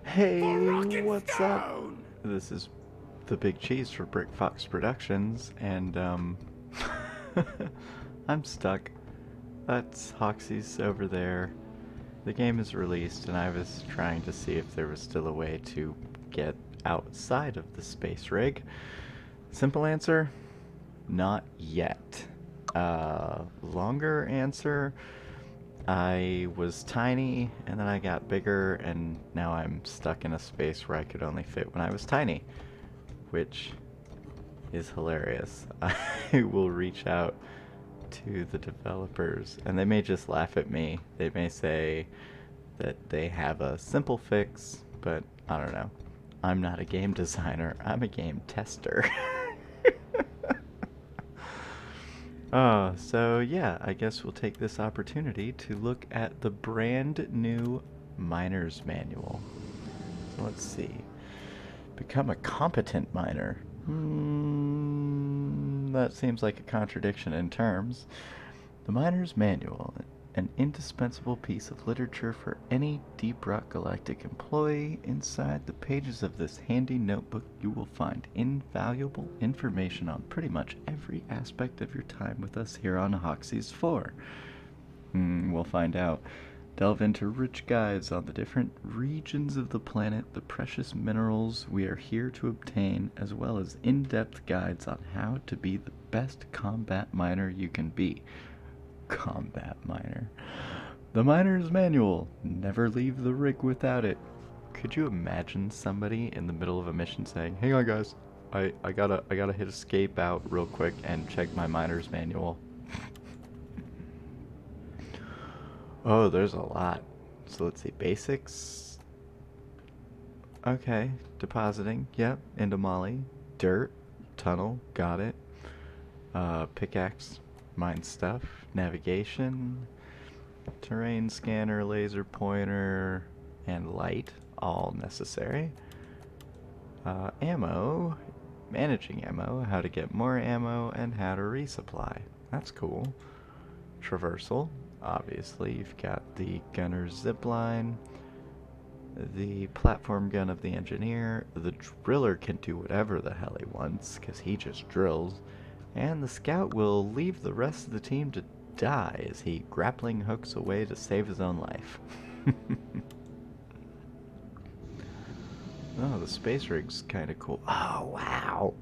Hey, what's up? This is the Big Cheese for Brick Fox Productions, and I'm stuck. That's Hoxie's over there. The game is released, and I was trying to see if there was still a way to get outside of the space rig. Simple answer, not yet. Longer answer, I was tiny, and then I got bigger, and now I'm stuck in a space where I could only fit when I was tiny, which is hilarious. I will reach out to the developers, and they may just laugh at me. They may say that they have a simple fix, but I don't know. I'm not a game designer, I'm a game tester. So yeah, I guess we'll take this opportunity to look at the brand new Miner's Manual. So let's see. Become a competent miner. That seems like a contradiction in terms. The Miner's Manual, an indispensable piece of literature for any Deep Rock Galactic employee. Inside the pages of this handy notebook, you will find invaluable information on pretty much every aspect of your time with us here on Hoxie's 4. We'll find out. Delve into rich guides on the different regions of the planet, the precious minerals we are here to obtain, as well as in-depth guides on how to be the best combat miner you can be. Combat miner. The Miner's Manual. Never leave the rig without it. Could you imagine somebody in the middle of a mission saying, "Hang on, guys, I gotta hit escape out real quick and check my Miner's Manual." Oh, there's a lot. So let's see, basics. Okay, depositing. Yep, into Molly. Dirt, tunnel, got it. Pickaxe, mine stuff. Navigation, terrain scanner, laser pointer, and light, all necessary. Ammo, managing ammo, how to get more ammo, and how to resupply. That's cool. Traversal, obviously, you've got the gunner's zipline, the platform gun of the engineer, the driller can do whatever the hell he wants, because he just drills, and the scout will leave the rest of the team to die as he grappling hooks away to save his own life. Oh, the space rig's kind of cool. Oh, wow!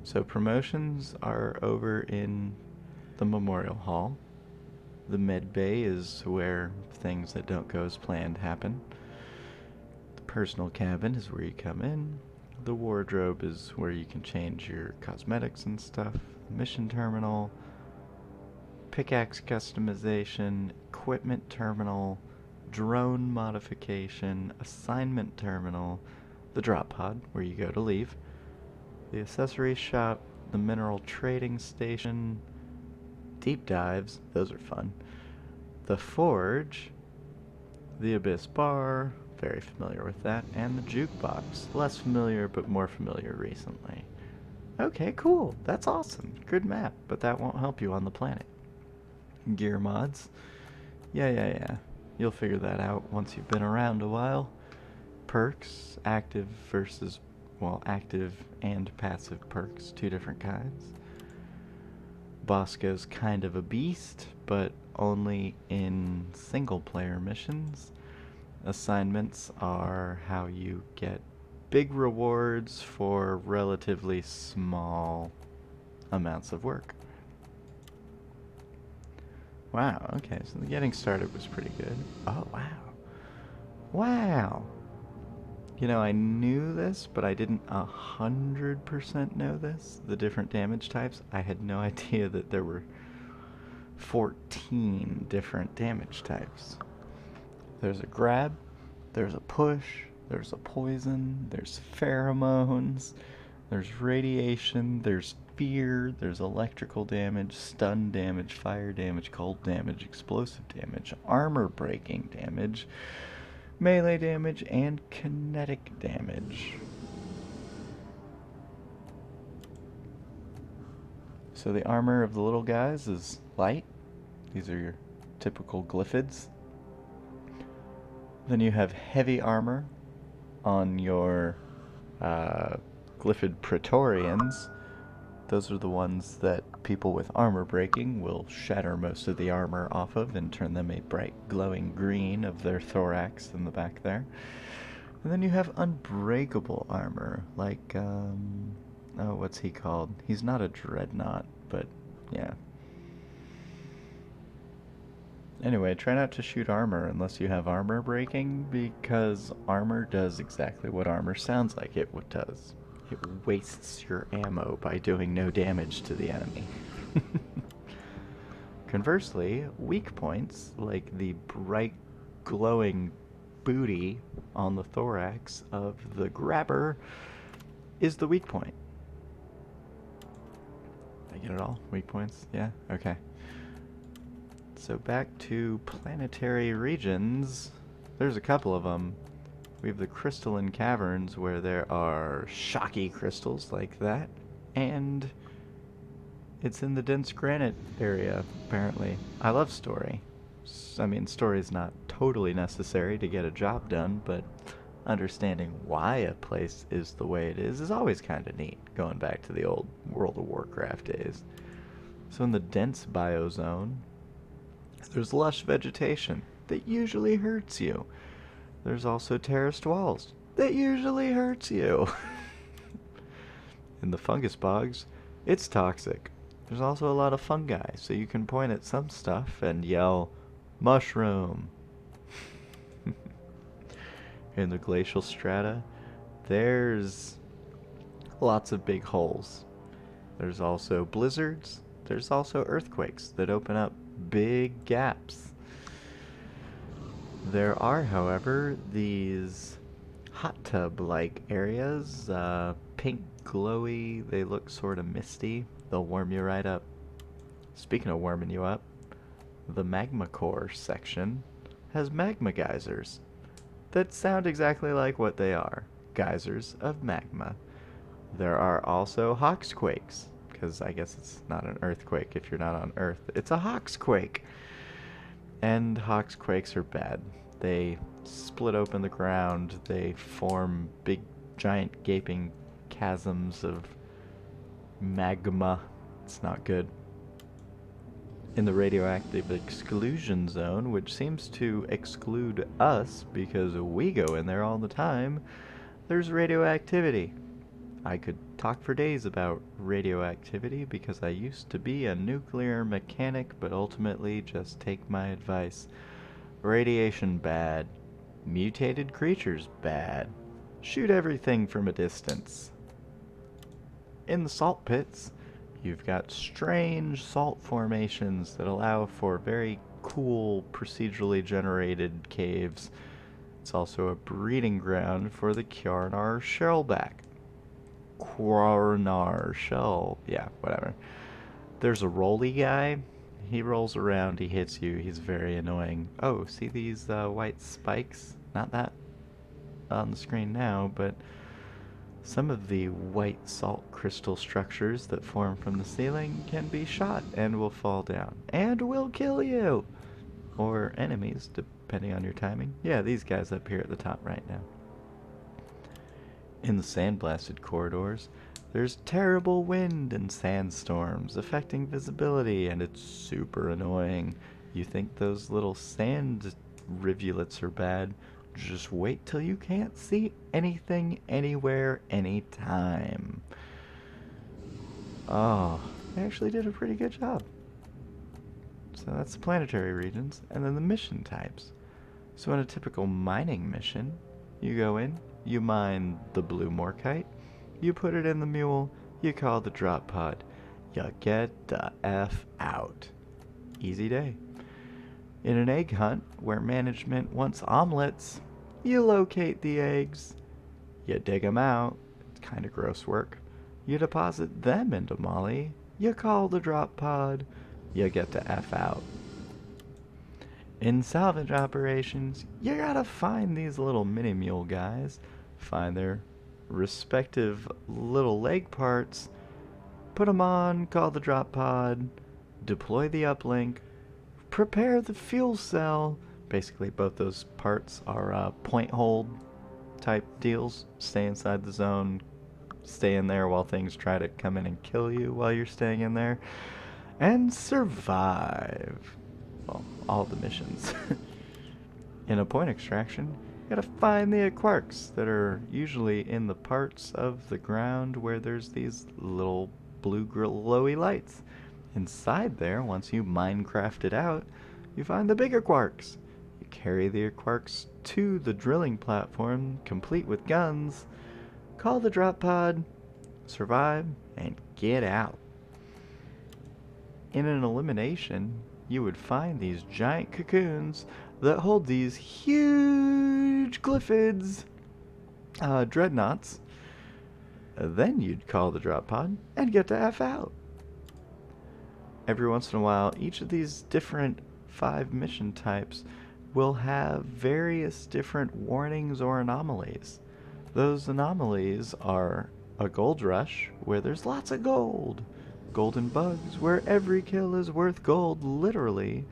So promotions are over in the Memorial Hall. The med bay is where things that don't go as planned happen. The personal cabin is where you come in. The wardrobe is where you can change your cosmetics and stuff. Mission terminal, pickaxe customization, equipment terminal, drone modification, assignment terminal, the drop pod where you go to leave, the accessory shop, the mineral trading station, deep dives, those are fun, the forge, the abyss bar, very familiar with that, and the jukebox, less familiar but more familiar recently. Okay, cool, that's awesome, good map, but that won't help you on the planet. Gear mods, yeah, you'll figure that out once you've been around a while. Perks, active versus, well, active and passive perks, two different kinds. Bosco's kind of a beast, but only in single player missions. Assignments are how you get big rewards for relatively small amounts of work. Wow, okay, so the getting started was pretty good. Oh, wow. Wow! You know, I knew this, but I didn't 100% know this. The different damage types. I had no idea that there were 14 different damage types. There's a grab, there's a push, there's a poison, there's pheromones, there's radiation, there's fear, there's electrical damage, stun damage, fire damage, cold damage, explosive damage, armor breaking damage, melee damage, and kinetic damage. So the armor of the little guys is light. These are your typical glyphids. Then you have heavy armor on your glyphid Praetorians. Those are the ones that people with armor breaking will shatter most of the armor off of and turn them a bright glowing green of their thorax in the back there. And then you have unbreakable armor, like, oh, what's he called? He's not a dreadnought, but yeah. Anyway, try not to shoot armor unless you have armor breaking, because armor does exactly what armor sounds like it does. It wastes your ammo by doing no damage to the enemy. Conversely, weak points, like the bright glowing booty on the thorax of the grabber, is the weak point. Did I get it all? Weak points? Yeah? Okay. So back to planetary regions. There's a couple of them. We have the crystalline caverns where there are shocky crystals like that, and it's in the dense granite area, apparently. I love story. I mean, story is not totally necessary to get a job done, but understanding why a place is the way it is always kind of neat, going back to the old World of Warcraft days. So in the dense biozone, there's lush vegetation that usually hurts you. There's also terraced walls that usually hurts you. In the fungus bogs, it's toxic. There's also a lot of fungi, so you can point at some stuff and yell, mushroom. In the glacial strata, there's lots of big holes. There's also blizzards. There's also earthquakes that open up big gaps. There are, however, these hot tub-like areas, pink glowy, they look sort of misty. They'll warm you right up. Speaking of warming you up, the magma core section has magma geysers that sound exactly like what they are, geysers of magma. There are also hawksquakes, because I guess it's not an earthquake if you're not on Earth. It's a hawksquake. And hawksquakes are bad. They split open the ground. They form big, giant, gaping chasms of magma. It's not good. In the radioactive exclusion zone, which seems to exclude us because we go in there all the time, there's radioactivity. I could talk for days about radioactivity because I used to be a nuclear mechanic, but ultimately just take my advice. Radiation bad. Mutated creatures bad. Shoot everything from a distance. In the salt pits, you've got strange salt formations that allow for very cool procedurally generated caves. It's also a breeding ground for the Kjarnar shellback. Kjarnar shell, yeah, whatever. There's a rolly guy. He rolls around, he hits you, he's very annoying. Oh, see these white spikes? Not that on the screen now, but some of the white salt crystal structures that form from the ceiling can be shot and will fall down. And will kill you! Or enemies, depending on your timing. Yeah, these guys up here at the top right now. In the sandblasted corridors, there's terrible wind and sandstorms affecting visibility, and it's super annoying. You think those little sand rivulets are bad? Just wait till you can't see anything, anywhere, anytime. Oh, they actually did a pretty good job. So that's the planetary regions, and then the mission types. So in a typical mining mission, you go in, you mine the blue morkite, you put it in the mule, you call the drop pod, you get the F out. Easy day. In an egg hunt, where management wants omelets, you locate the eggs, you dig them out, it's kind of gross work, you deposit them into Molly, you call the drop pod, you get the F out. In salvage operations, you gotta find these little mini mule guys, find their respective little leg parts, put them on, call the drop pod, deploy the uplink, prepare the fuel cell, Basically, both those parts are point hold type deals. Stay inside the zone, stay in there while things try to come in and kill you while you're staying in there, and survive. Well, all the missions. In a point extraction, you gotta find the quarks that are usually in the parts of the ground where there's these little blue glowy lights. Inside there, once you Minecraft it out, you find the bigger quarks. You carry the quarks to the drilling platform, complete with guns, call the drop pod, survive, and get out. In an elimination, you would find these giant cocoons that hold these huge glyphids, dreadnoughts. Then you'd call the drop pod and get to F out. Every once in a while, each of these different 5 mission types will have various different warnings or anomalies. Those anomalies are a gold rush, where there's lots of gold. Golden bugs, where every kill is worth gold, literally.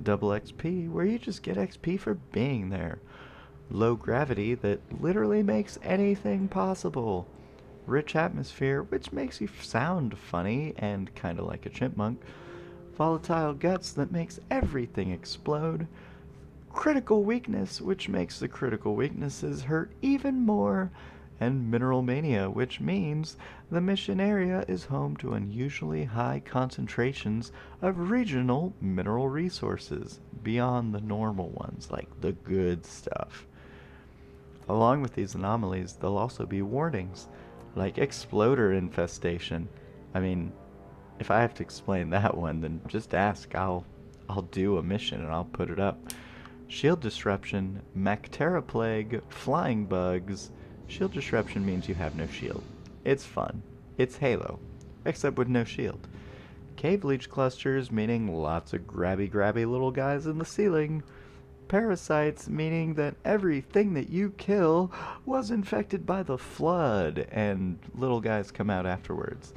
Double XP, where you just get XP for being there. Low gravity, that literally makes anything possible. Rich atmosphere, which makes you sound funny and kinda like a chipmunk. Volatile guts, that makes everything explode. Critical weakness, which makes the critical weaknesses hurt even more. And mineral mania, which means the mission area is home to unusually high concentrations of regional mineral resources beyond the normal ones, like the good stuff. Along with these anomalies, there'll also be warnings, like exploder infestation. I mean, if I have to explain that one, then just ask. I'll do a mission and I'll put it up. Shield disruption, Mactera plague, flying bugs. Shield disruption means you have no shield. It's fun. It's Halo, except with no shield. Cave leech clusters, meaning lots of grabby little guys in the ceiling. Parasites, meaning that everything that you kill was infected by the flood, and little guys come out afterwards.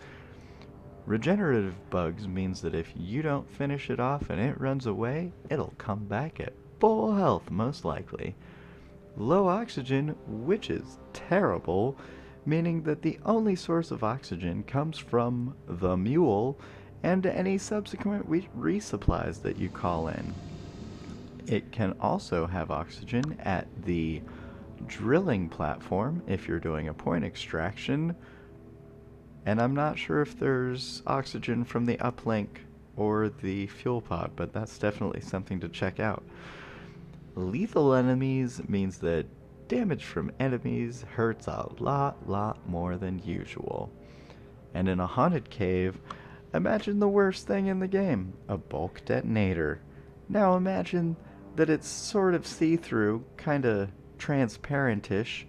Regenerative bugs means that if you don't finish it off and it runs away, it'll come back at full health, most likely. Low oxygen, which is terrible, meaning that the only source of oxygen comes from the mule and any subsequent resupplies that you call in. It can also have oxygen at the drilling platform if you're doing a point extraction, and I'm not sure if there's oxygen from the uplink or the fuel pod, but that's definitely something to check out. Lethal enemies means that damage from enemies hurts a lot more than usual. And in a haunted cave, imagine the worst thing in the game, a bulk detonator. Now imagine that it's sort of see-through, kinda transparent-ish,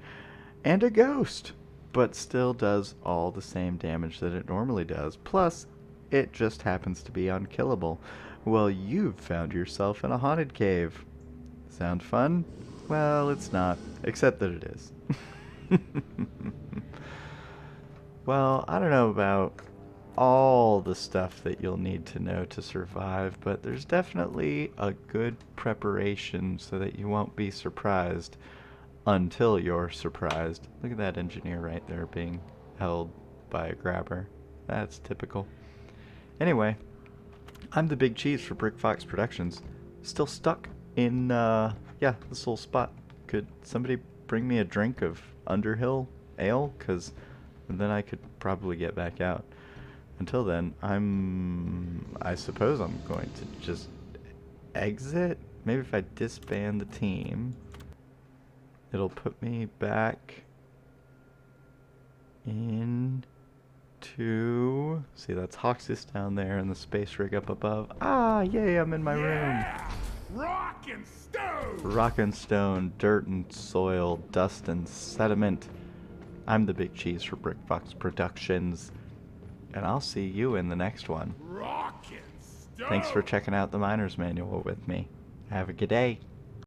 and a ghost, but still does all the same damage that it normally does, plus it just happens to be unkillable. Well, you've found yourself in a haunted cave. Sound fun? Well, it's not, except that it is. Well, I don't know about all the stuff that you'll need to know to survive, but there's definitely a good preparation so that you won't be surprised until you're surprised. Look at that engineer right there being held by a grabber. That's typical. Anyway, I'm the Big Cheese for Brick Fox Productions. Still stuck in, this little spot. Could somebody bring me a drink of Underhill Ale? 'Cause then I could probably get back out. Until then, I suppose I'm going to just exit. Maybe if I disband the team, it'll put me back into... See, that's Hoxus down there and the space rig up above. Ah, yay, I'm in my room. Rock and stone! Rock and stone, dirt and soil, dust and sediment. I'm the Big Cheese for Brick Fox Productions, and I'll see you in the next one. Rock and stone! Thanks for checking out the Miner's Manual with me. Have a good day.